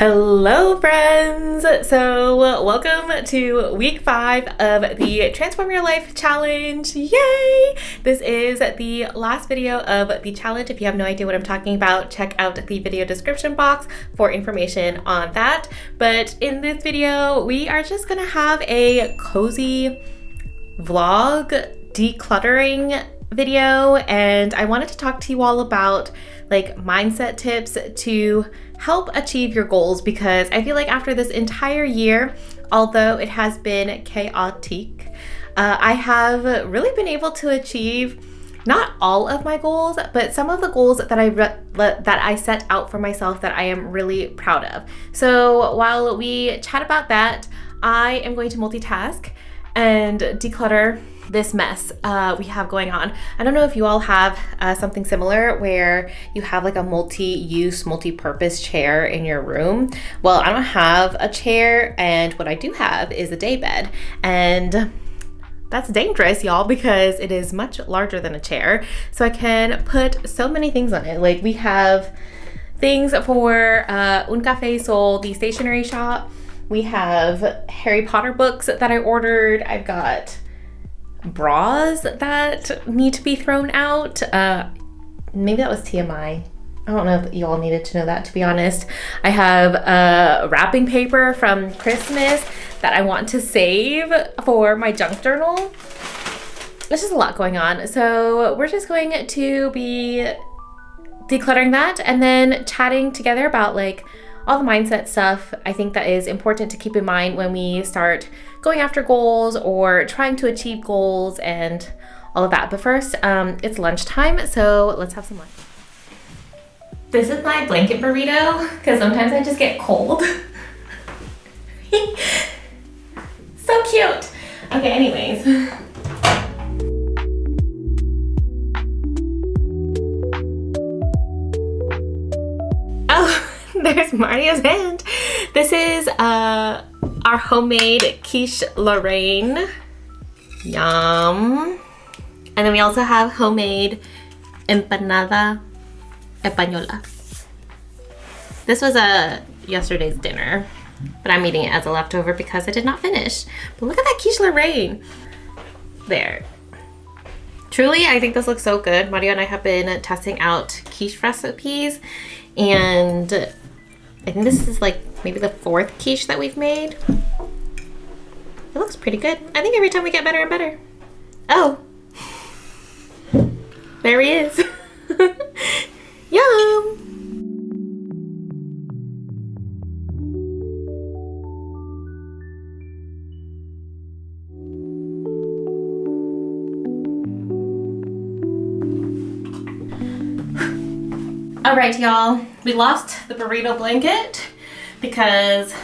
Hello friends! So welcome to week 5 of the Transform Your Life Challenge. Yay! This is the last video of the challenge. If you have no idea what I'm talking about, check out the video description box for information on that. But in this video, we are just gonna have a cozy vlog decluttering video, and I wanted to talk to you all about like mindset tips to help achieve your goals, because I feel like after this entire year, although it has been chaotic, I have really been able to achieve not all of my goals, but some of the goals that I set out for myself that I am really proud of. So while we chat about that, I am going to multitask and declutter this mess we have going on. I don't know if you all have something similar where you have like a multi-use, multi-purpose chair in your room. Well, I don't have a chair, and what I do have is a day bed, and that's dangerous, y'all, because it is much larger than a chair. So I can put so many things on it. Like we have things for Un Café Sol, the stationery shop. We have Harry Potter books that I ordered. I've got bras that need to be thrown out. Maybe that was TMI. I don't know if you all needed to know that, to be honest. I have wrapping paper from Christmas that I want to save for my junk journal. There's just a lot going on. So we're just going to be decluttering that and then chatting together about like all the mindset stuff I think that is important to keep in mind when we start going after goals or trying to achieve goals and all of that. But first, it's lunchtime, so let's have some lunch. This is my blanket burrito, because sometimes I just get cold. So cute. Okay, anyways. Oh, there's Maria's hand. This is our homemade quiche Lorraine. Yum. And then we also have homemade empanada española. This was yesterday's dinner, but I'm eating it as a leftover because I did not finish. But look at that quiche Lorraine. There. Truly, I think this looks so good. Mario and I have been testing out quiche recipes, and I think this is like maybe the 4th quiche that we've made. It looks pretty good. I think every time we get better and better. Oh, there he is. Yum. All right, y'all, we lost the burrito blanket because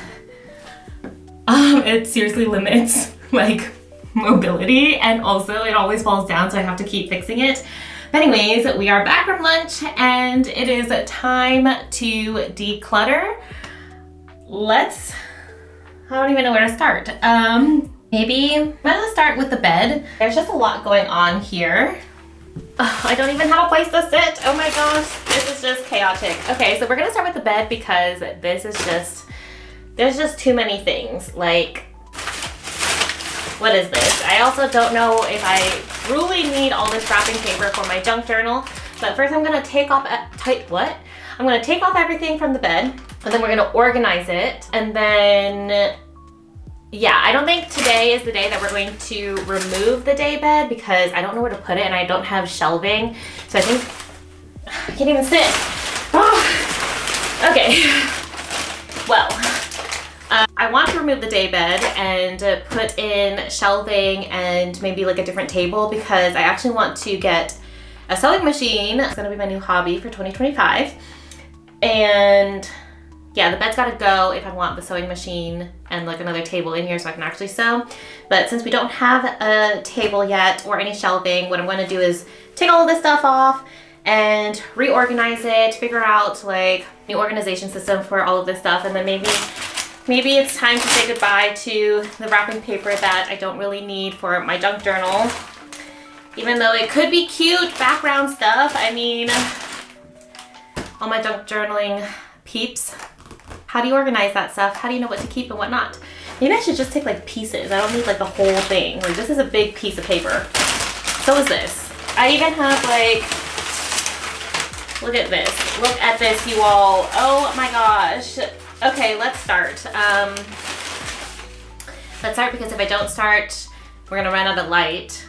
it seriously limits like mobility, and also it always falls down, so I have to keep fixing it. But anyways, we are back from lunch and it is time to declutter. I don't even know where to start. Maybe I'm gonna start with the bed. There's just a lot going on here. I don't even have a place to sit. Oh my gosh, this is just chaotic. Okay, so we're gonna start with the bed because this is there's just too many things. Like, what is this? I also don't know if I truly need all this wrapping paper for my junk journal. But first I'm gonna take off, I'm gonna take off everything from the bed, and then we're gonna organize it. And then, yeah, I don't think today is the day that we're going to remove the day bed because I don't know where to put it and I don't have shelving. So I think, I can't even sit. Oh, okay. Well, I want to remove the day bed and put in shelving and maybe like a different table, because I actually want to get a sewing machine. It's gonna be my new hobby for 2025. And yeah, the bed's gotta go if I want the sewing machine and like another table in here so I can actually sew. But since we don't have a table yet or any shelving, what I'm gonna do is take all of this stuff off and reorganize it, figure out like new organization system for all of this stuff, and then maybe it's time to say goodbye to the wrapping paper that I don't really need for my junk journal. Even though it could be cute background stuff, I mean, all my junk journaling peeps How do you organize that stuff? How do you know what to keep and what not? Maybe I should just take like pieces. I don't need like the whole thing. Like this is a big piece of paper. So is this. I even have like, look at this. Look at this, you all. Oh my gosh. Okay, let's start. Let's start because if I don't start, we're gonna run out of light.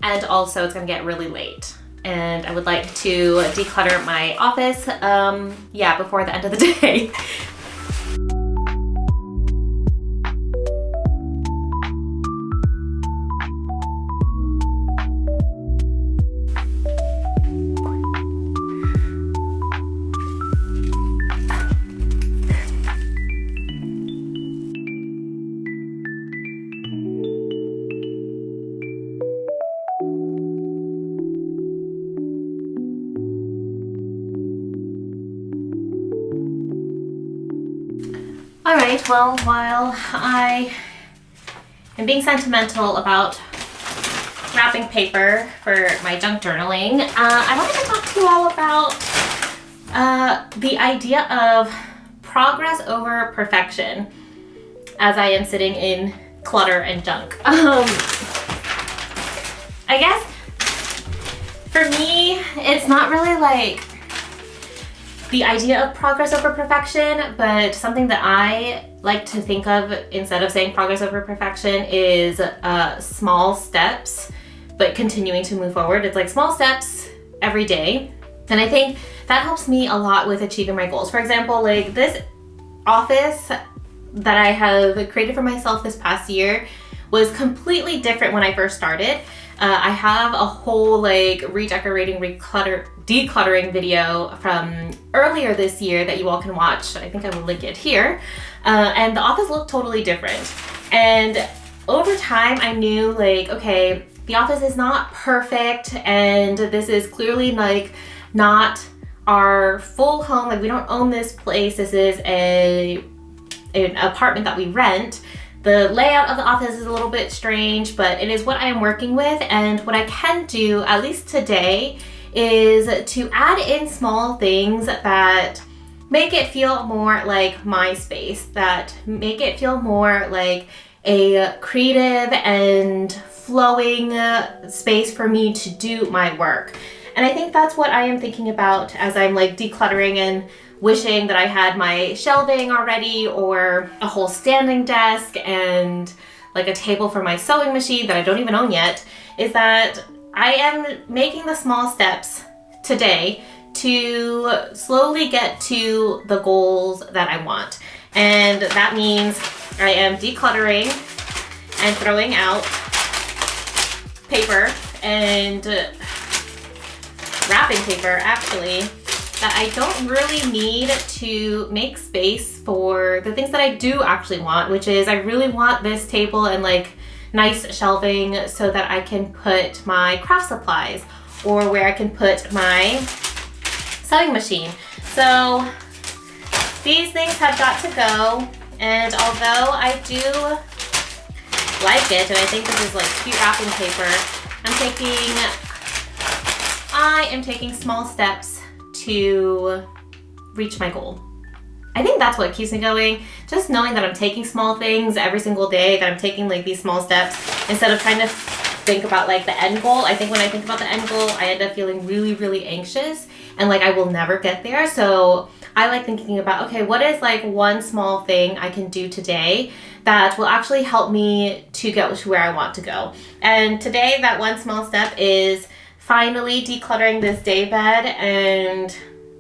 And also it's gonna get really late. And I would like to declutter my office, yeah, before the end of the day. All right, well, while I am being sentimental about wrapping paper for my junk journaling, I wanted to talk to you all about the idea of progress over perfection as I am sitting in clutter and junk. I guess for me, it's not really like the idea of progress over perfection, but something that I like to think of instead of saying progress over perfection is small steps, but continuing to move forward. It's like small steps every day. And I think that helps me a lot with achieving my goals. For example, like this office that I have created for myself this past year was completely different when I first started. I have a whole like redecorating, decluttering video from earlier this year that you all can watch. I think I will link it here. And the office looked totally different. And over time I knew like, okay, the office is not perfect and this is clearly like not our full home. Like we don't own this place. This is an apartment that we rent. The layout of the office is a little bit strange, but it is what I am working with. And what I can do, at least today, is to add in small things that make it feel more like my space, that make it feel more like a creative and flowing space for me to do my work. And I think that's what I am thinking about as I'm like decluttering and wishing that I had my shelving already, or a whole standing desk and like a table for my sewing machine that I don't even own yet, is that I am making the small steps today to slowly get to the goals that I want. And that means I am decluttering and throwing out paper and wrapping paper actually, that I don't really need to make space for the things that I do actually want, which is I really want this table and like nice shelving so that I can put my craft supplies, or where I can put my sewing machine. So these things have got to go, and although I do like it and I think this is like cute wrapping paper, I am taking small steps to reach my goal. I think that's what keeps me going. Just knowing that I'm taking small things every single day, that I'm taking like these small steps instead of trying to think about like the end goal. I think when I think about the end goal, I end up feeling really, really anxious and like I will never get there. So I like thinking about, okay, what is like one small thing I can do today that will actually help me to get to where I want to go. And today that one small step is finally decluttering this day bed, and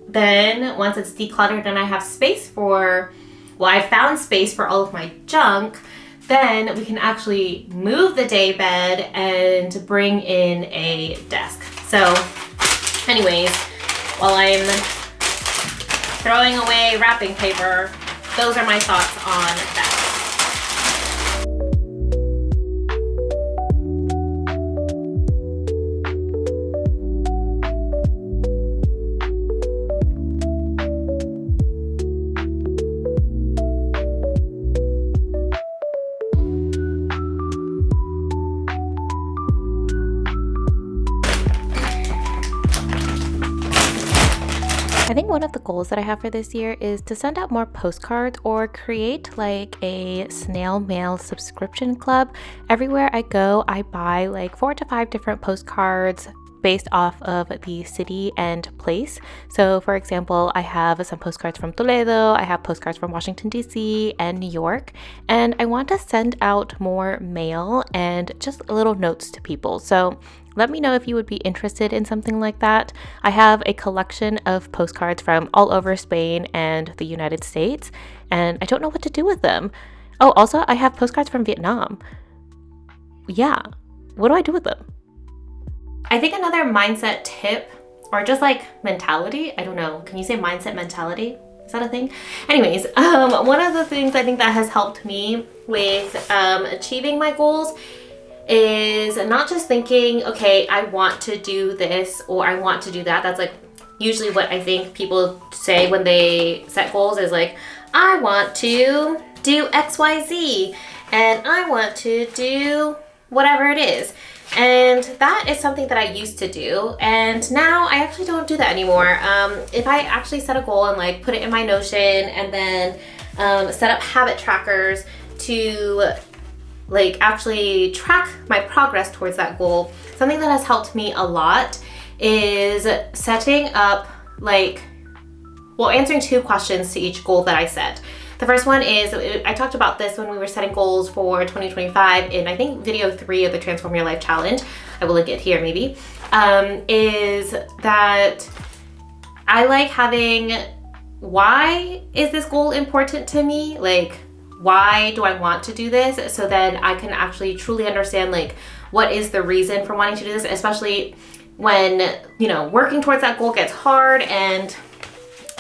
then once it's decluttered and I have space for, well, I found space for all of my junk, then we can actually move the day bed and bring in a desk. So anyways, while I'm throwing away wrapping paper, those are my thoughts on that. I think one of the goals that I have for this year is to send out more postcards or create like a snail mail subscription club. Everywhere I go, I buy like 4 to 5 different postcards based off of the city and place. So for example, I have some postcards from Toledo, I have postcards from Washington DC and New York, and I want to send out more mail and just little notes to people. So let me know if you would be interested in something like that. I have a collection of postcards from all over Spain and the United States, and I don't know what to do with them. Oh, also I have postcards from Vietnam. Yeah, what do I do with them? I think another mindset tip, or just like mentality, I don't know, can you say mindset mentality? Is that a thing? Anyways, one of the things I think that has helped me with achieving my goals is not just thinking, okay, I want to do this or I want to do that. That's like usually what I think people say when they set goals is like, I want to do XYZ and I want to do whatever it is. And that is something that I used to do, and now I actually don't do that anymore. If I actually set a goal and like put it in my Notion and then set up habit trackers to like actually track my progress towards that goal, something that has helped me a lot is setting up answering 2 questions to each goal that I set. The first one is, I talked about this when we were setting goals for 2025 in, I think, video 3 of the Transform Your Life Challenge. I will link it here maybe. Is that I like having, why is this goal important to me? Like, why do I want to do this? So then I can actually truly understand like what is the reason for wanting to do this, especially when, working towards that goal gets hard and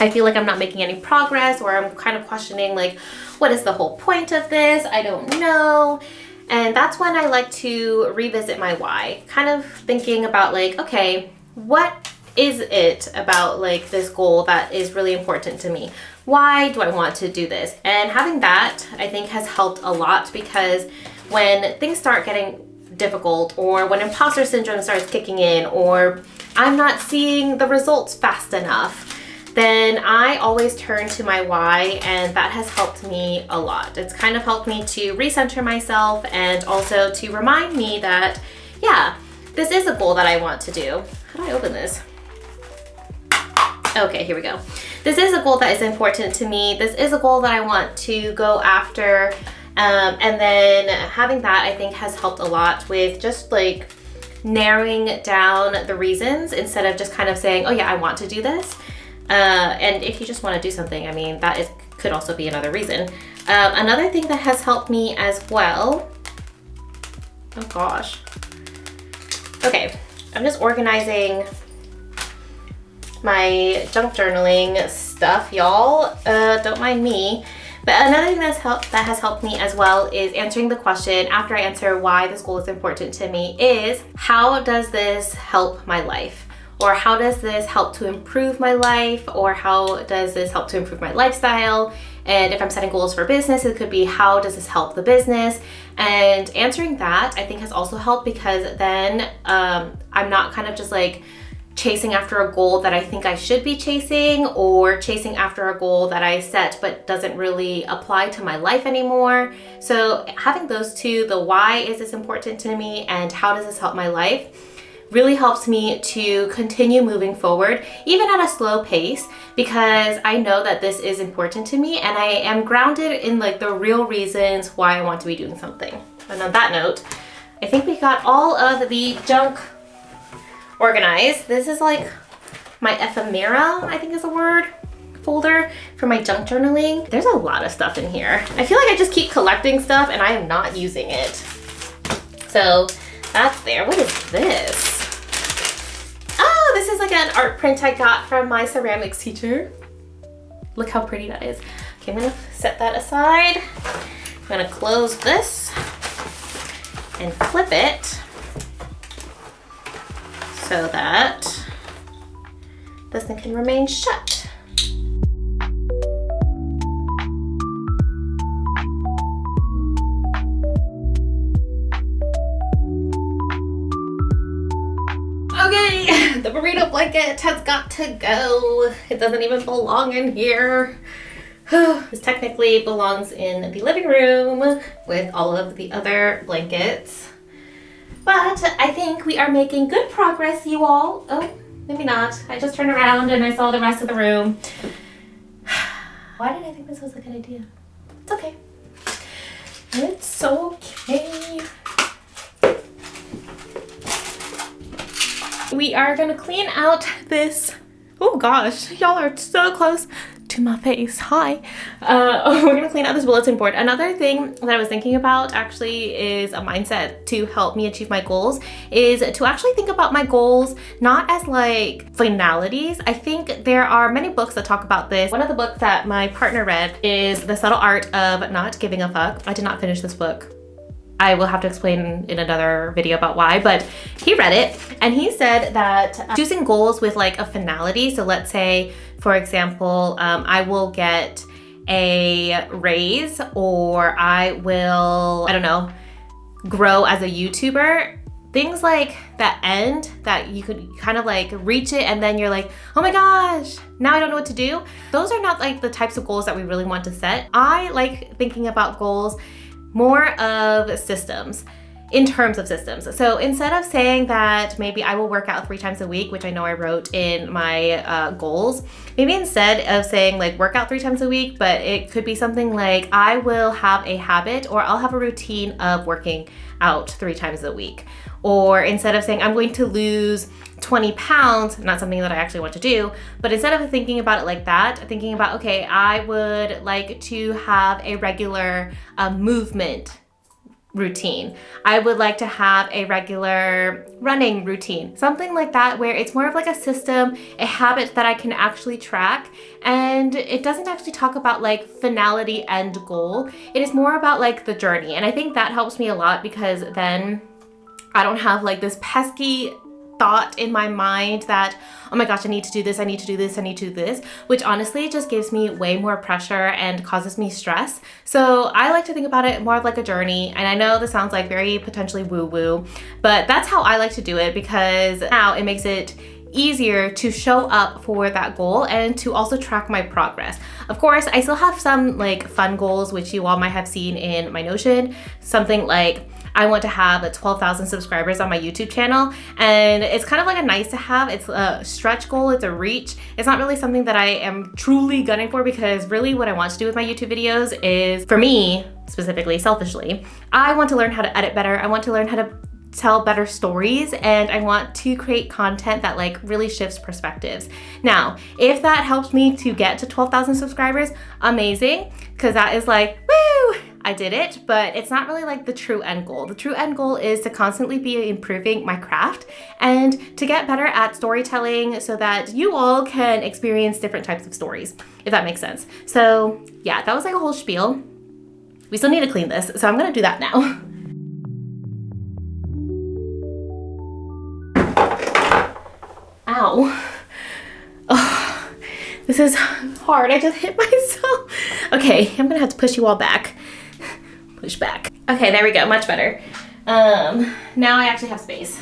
I feel like I'm not making any progress, or I'm kind of questioning like, what is the whole point of this? I don't know. And that's when I like to revisit my why, kind of thinking about like, okay, what is it about like this goal that is really important to me? Why do I want to do this? And having that, I think, has helped a lot, because when things start getting difficult, or when imposter syndrome starts kicking in, or I'm not seeing the results fast enough, then I always turn to my why, and that has helped me a lot. It's kind of helped me to recenter myself and also to remind me that, yeah, this is a goal that I want to do. How do I open this? Okay, here we go. This is a goal that is important to me. This is a goal that I want to go after. And then having that, I think, has helped a lot with just like narrowing down the reasons instead of just kind of saying, oh yeah, I want to do this. And if you just want to do something, I mean, could also be another reason. Another thing that has helped me as well, oh gosh. Okay, I'm just organizing my junk journaling stuff, y'all. Don't mind me. But another thing that has helped me as well is answering the question after I answer why this goal is important to me is, how does this help my life? Or how does this help to improve my life? Or how does this help to improve my lifestyle? And if I'm setting goals for business, it could be, how does this help the business? And answering that, I think, has also helped, because then I'm not kind of just like chasing after a goal that I think I should be chasing, or chasing after a goal that I set but doesn't really apply to my life anymore. So having those two, the why is this important to me and how does this help my life, really helps me to continue moving forward, even at a slow pace, because I know that this is important to me and I am grounded in like the real reasons why I want to be doing something. And on that note, I think we got all of the junk organized. This is like my ephemera, I think is a word, folder for my junk journaling. There's a lot of stuff in here. I feel like I just keep collecting stuff and I am not using it. So that's there. What is this? Oh, this is like an art print I got from my ceramics teacher. Look how pretty that is. Okay, I'm gonna set that aside. I'm gonna close this and clip it so that this thing can remain shut. Okay, The burrito blanket has got to go. It doesn't even belong in here. This technically belongs in the living room with all of the other blankets. But I think we are making good progress, you all. Oh, maybe not. I just turned around and I saw the rest of the room. Why did I think this was a good idea? It's okay. It's okay. We are gonna clean out this. Oh gosh, y'all are so close to my face. Hi. We're gonna clean out this bulletin board. Another thing that I was thinking about actually is a mindset to help me achieve my goals, is to actually think about my goals not as like finalities. I think there are many books that talk about this. One of the books that my partner read is The Subtle Art of Not Giving a Fuck. I did not finish this book. I will have to explain in another video about why, but he read it and he said that choosing goals with like a finality. So let's say, for example, I will get a raise, or I will, I don't know, grow as a YouTuber. Things like that end that you could kind of like reach it and then you're like, oh my gosh, now I don't know what to do. Those are not like the types of goals that we really want to set. I like thinking about goals more of systems, in terms of systems. So instead of saying that maybe I will work out 3 times a week, which I know I wrote in my goals, maybe instead of saying like work out 3 times a week, but it could be something like I will have a habit, or I'll have a routine of working out 3 times a week. Or instead of saying I'm going to lose 20 pounds, not something that I actually want to do, but instead of thinking about it like that, thinking about, okay, I would like to have a regular movement routine. I would like to have a regular running routine, something like that, where it's more of like a system, a habit that I can actually track. And it doesn't actually talk about like finality end goal. It is more about like the journey. And I think that helps me a lot, because then I don't have like this pesky thought in my mind that, oh my gosh, I need to do this, I need to do this, I need to do this, which honestly just gives me way more pressure and causes me stress. So I like to think about it more of like a journey. And I know this sounds like very potentially woo-woo, but that's how I like to do it, because now it makes it easier to show up for that goal and to also track my progress. Of course, I still have some like fun goals, which you all might have seen in my Notion, something like I want to have 12,000 subscribers on my YouTube channel, and it's kind of like a nice to have. It's a stretch goal, it's a reach. It's not really something that I am truly gunning for, because really what I want to do with my YouTube videos is, for me specifically, selfishly, I want to learn how to edit better. I want to learn how to tell better stories, and I want to create content that like really shifts perspectives. Now, if that helps me to get to 12,000 subscribers, amazing, because that is like, woo, I did it, but it's not really like the true end goal. The true end goal is to constantly be improving my craft and to get better at storytelling so that you all can experience different types of stories, if that makes sense. So yeah, that was like a whole spiel. We still need to clean this, so I'm gonna do that now. Ow. Oh, this is hard. I just hit myself. Okay, I'm gonna have to push you all back. Push back. Okay, there we go, much better. Now I actually have space.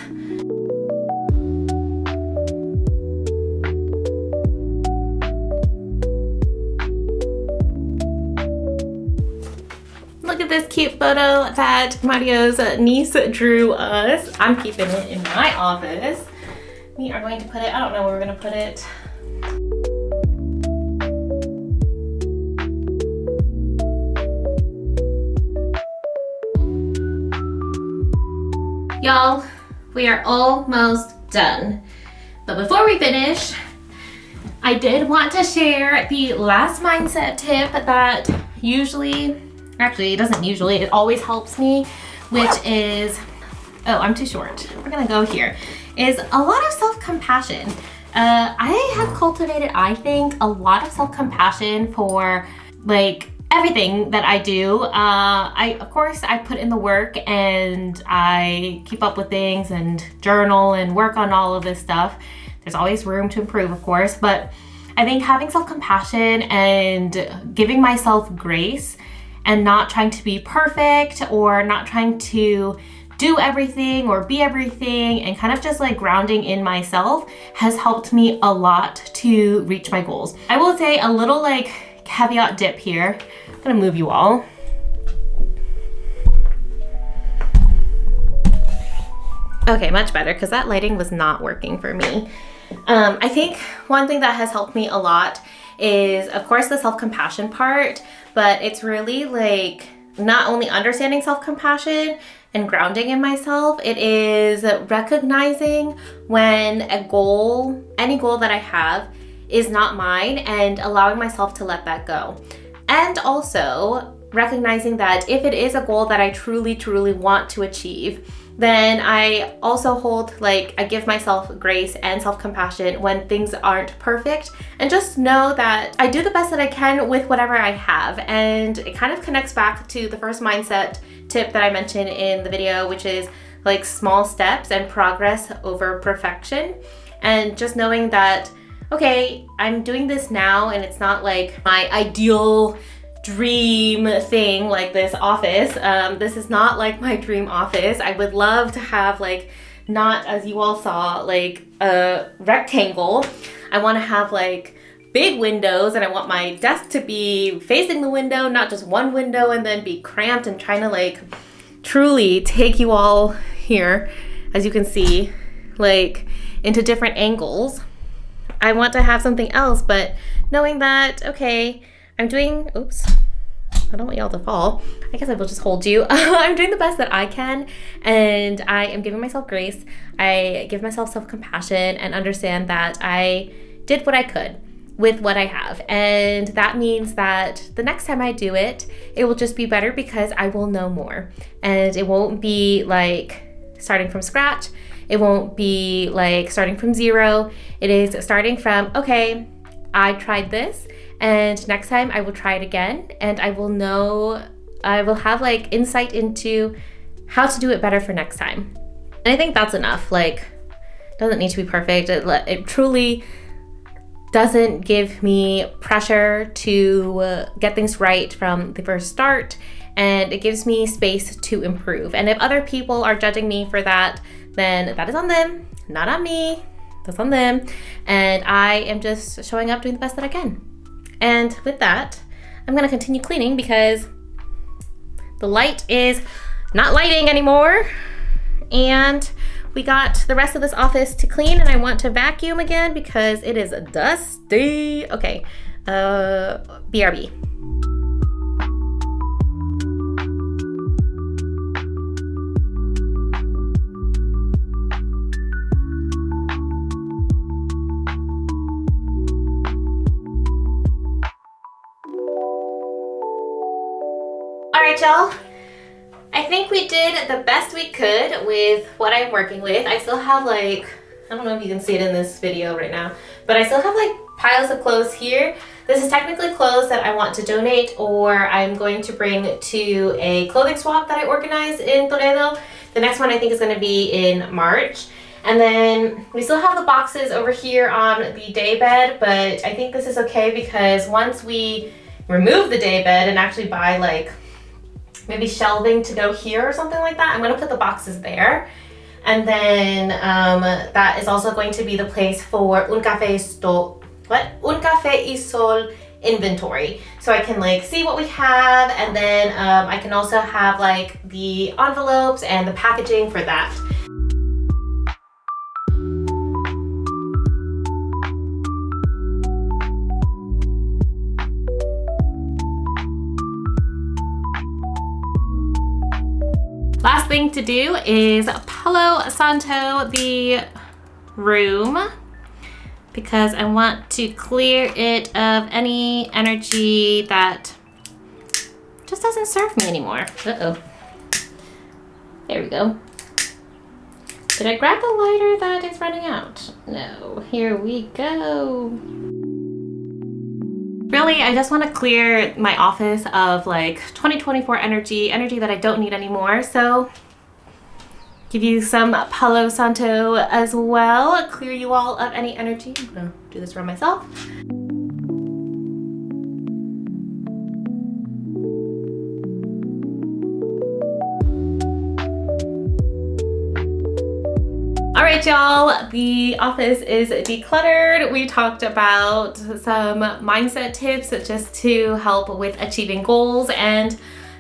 Look at this cute photo that Mario's niece drew us. I'm keeping it in my office. We are going to put it, I don't know where we're gonna put it. Y'all, we are almost done. But before we finish, I did want to share the last mindset tip that usually, actually it doesn't usually, it always helps me, which is, oh, I'm too short. We're gonna go here, is a lot of self-compassion. I have cultivated, I think, a lot of self-compassion for like everything that I do. Of course, I put in the work and I keep up with things and journal and work on all of this stuff. There's always room to improve, of course, but I think having self-compassion and giving myself grace and not trying to be perfect or not trying to do everything or be everything, and kind of just like grounding in myself has helped me a lot to reach my goals. I will say a little like caveat dip here. I'm gonna move you all. Okay, much better, because that lighting was not working for me. I think one thing that has helped me a lot is, of course, the self-compassion part, but it's really like not only understanding self-compassion and grounding in myself, it is recognizing when a goal, any goal that I have, is not mine, and allowing myself to let that go. And also recognizing that if it is a goal that I truly want to achieve, then I also I give myself grace and self-compassion when things aren't perfect, and just know that I do the best that I can with whatever I have. And it kind of connects back to the first mindset tip that I mentioned in the video, which is like small steps and progress over perfection. And just knowing that, okay, I'm doing this now, and it's not like my ideal dream thing like this office. This is not like my dream office. I would love to have like, not as you all saw, like a rectangle. I want to have like big windows, and I want my desk to be facing the window, not just one window and then be cramped, and trying to like truly take you all here, as you can see, like into different angles. I want to have something else, but knowing that, okay, I'm doing, oops, I don't want y'all to fall. I guess I will just hold you. I'm doing the best that I can, and I am giving myself grace. I give myself self-compassion and understand that I did what I could with what I have. And that means that the next time I do it, it will just be better because I will know more. And it won't be like starting from scratch. It won't be like starting from zero. It is starting from, okay, I tried this, and next time I will try it again, and I will know, I will have like insight into how to do it better for next time. And I think that's enough. Like, it doesn't need to be perfect. It truly doesn't give me pressure to get things right from the first start, and it gives me space to improve. And if other people are judging me for that, then that is on them, not on me. That's on them. And I am just showing up, doing the best that I can. And with that, I'm gonna continue cleaning because the light is not lighting anymore. And we got the rest of this office to clean, and I want to vacuum again because it is dusty. Okay, BRB. All right, y'all. I think we did the best we could with what I'm working with. I still have like, I don't know if you can see it in this video right now, but I still have like piles of clothes here. This is technically clothes that I want to donate, or I'm going to bring to a clothing swap that I organized in Toledo. The next one I think is going to be in March. And then we still have the boxes over here on the day bed, but I think this is okay because once we remove the day bed and actually buy like maybe shelving to go here or something like that, I'm gonna put the boxes there. And then that is also going to be the place for Un Café y Sol inventory. So I can like see what we have, and then I can also have like the envelopes and the packaging for that. Last thing to do is Palo Santo the room because I want to clear it of any energy that just doesn't serve me anymore. Uh-oh. There we go. Did I grab the lighter that is running out? No. Here we go. Really, I just want to clear my office of like 2024 energy that I don't need anymore. So give you some Palo Santo as well. Clear you all of any energy. I'm gonna do this for myself. All right, y'all, the office is decluttered. We talked about some mindset tips just to help with achieving goals, and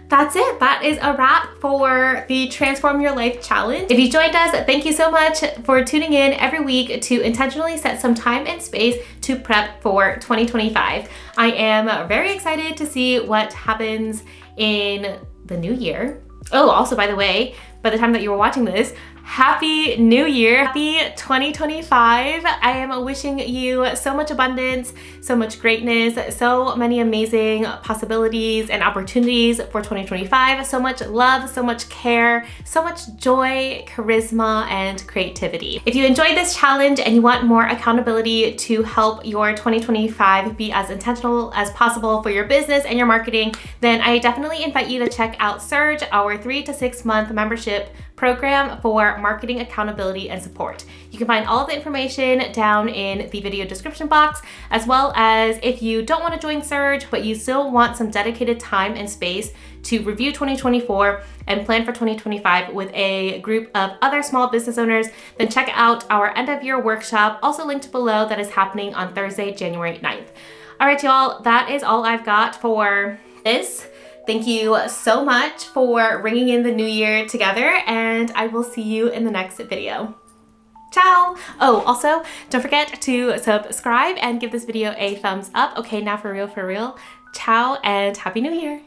that's it. That is a wrap for the Transform Your Life Challenge. If you joined us, thank you so much for tuning in every week to intentionally set some time and space to prep for 2025. I am very excited to see what happens in the new year. Oh, also, by the way, by the time that you were watching this, Happy New Year. Happy 2025. I am wishing you so much abundance, so much greatness, so many amazing possibilities and opportunities for 2025. So much love, so much care, so much joy, charisma, and creativity. If you enjoyed this challenge and you want more accountability to help your 2025 be as intentional as possible for your business and your marketing, then I definitely invite you to check out Surge, our 3 to 6 month membership program for marketing accountability and support. You can find all of the information down in the video description box, as well as if you don't want to join Surge, but you still want some dedicated time and space to review 2024 and plan for 2025 with a group of other small business owners, then check out our end of year workshop, also linked below, that is happening on Thursday, January 9th. All right, y'all, that is all I've got for this. Thank you so much for ringing in the new year together, and I will see you in the next video. Ciao! Oh, also, don't forget to subscribe and give this video a thumbs up. Okay, now for real, ciao, and Happy New Year!